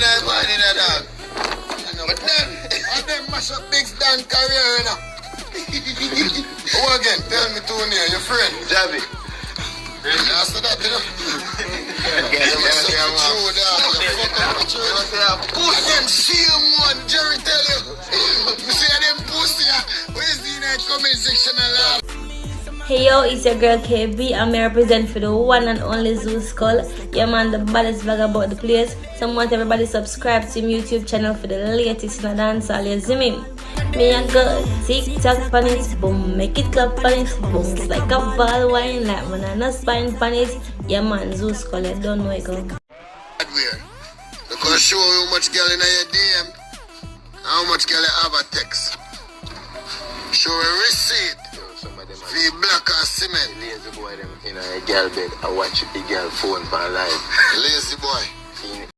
that man in a dog. But then, I then mash up Big Dan career, you know. Who again? Tell me two names, your friend. Javi. After that, you know. Them shame one, Jerry tell you. You see them pussy, where's the comment section alarm? Hey yo, it's your girl KB. I'm here represent for the one and only Zoo Skull. Yeah man, the baddest vlog about the place. So I want everybody subscribe to my YouTube channel for the latest in the dance all you see me. Me a go TikTok on it, boom, make it clap on it, boom, it's like a ball wine, like when I no spine on it. Yeah man, Zoo Skull, you don't know it go. Because show how much girl in your DM, how much girl you have a text. Show a receipt. Feel black and cement. Lazy boy them in a girl bed. I watch the girl phone for live. Lazy boy.